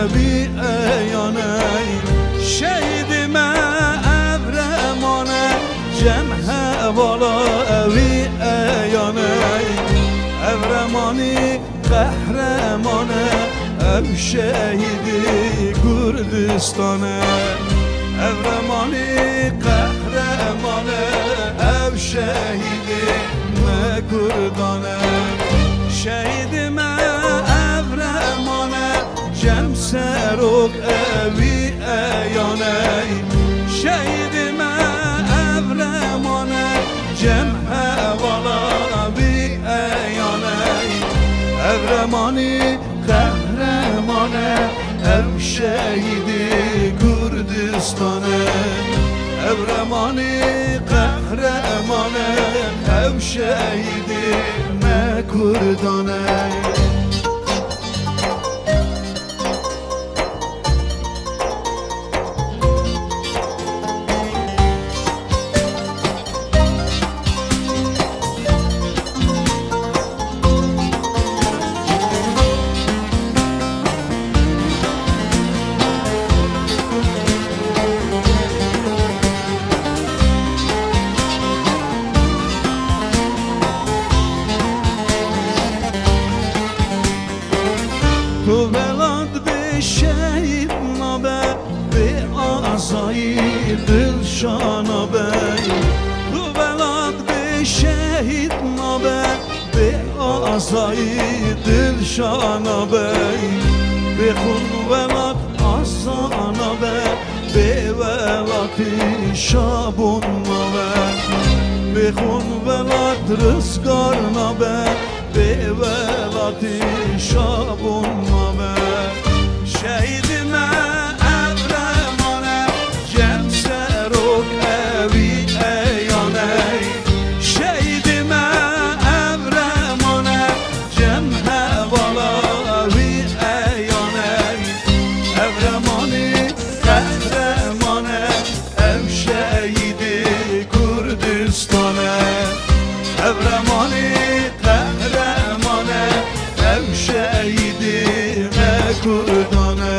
اوی ایانه شهید ما ابرمانه جمع والا اوی ایانه ابرمانی قهرمانه او شهیدی کردستانه ابرمانی قهرمانه او شهیدی ما کردانه شهید ما ابرمانه جم سروک اوی ایانه شهید ما ابرمانه جمع والا اوی ایانه ابرمانی قهرمانه او شهیدی کردستانه ابرمانی قهرمانه او شهیدی ما کردانه تو ولاد به شهید نابه به آزایی دلشانابه تو ولاد به شهید نابه به آزایی دلشانابه به خون ولاد آزانابه به ولاتی شابون نابه به خون ولاد رزگار نابه به ولاتی شابون نامه شهید ما ابرمانه جم سروک اوی ایانه شهید ما ابرمانه جمع والا اوی ایانه ابرمانی قهرمانه او شهیدی کردستانه ابرمانی شهیدی کردانه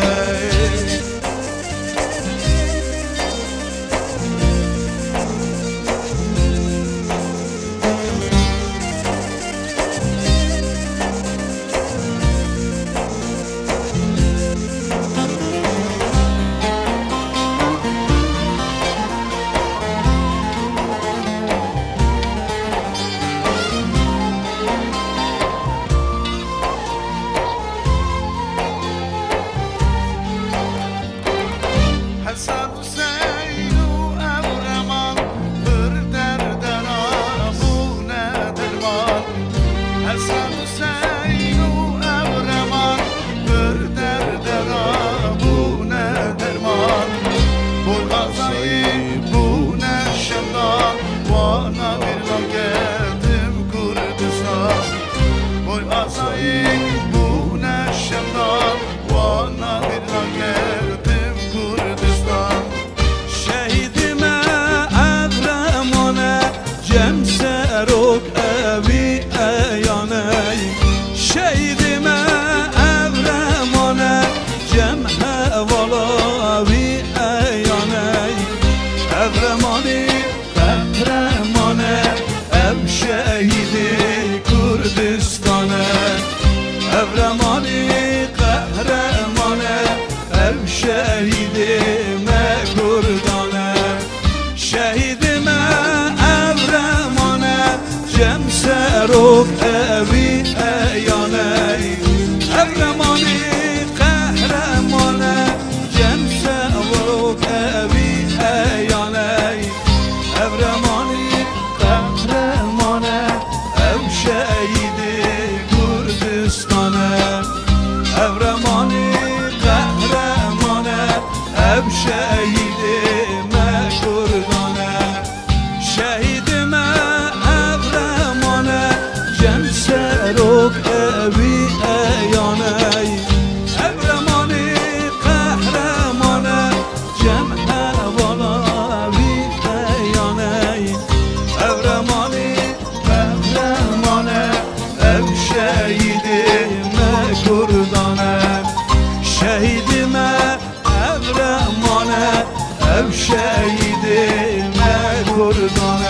حسن حسین و ابرمان بر در آبونه درمان حسن حسین و ابرمان بر در آبونه درمان بلغازایی بونه شمدان وانا بیران گردم کردستان بلغازایی بونه شمدان وانا بیران گردم شهید ما ابرمانه جم سروک اوی ایانه شهید ما ابرمانه جمع والا اوی ایانه ابرمانی قهرمانه او شهیدی کردستانه ابرمانی قهرمانه او شهیدی کردانه شهید ما ابرمانه جم سروک اوی ایانه ابرمانی قهرمانه جم سروک اوی ایانه ابرمانی قهرمانه او شهیدی کردستانه ابرمانی قهرمانه او شهیدی کردانه شهید ما ابرمانه جم کردانه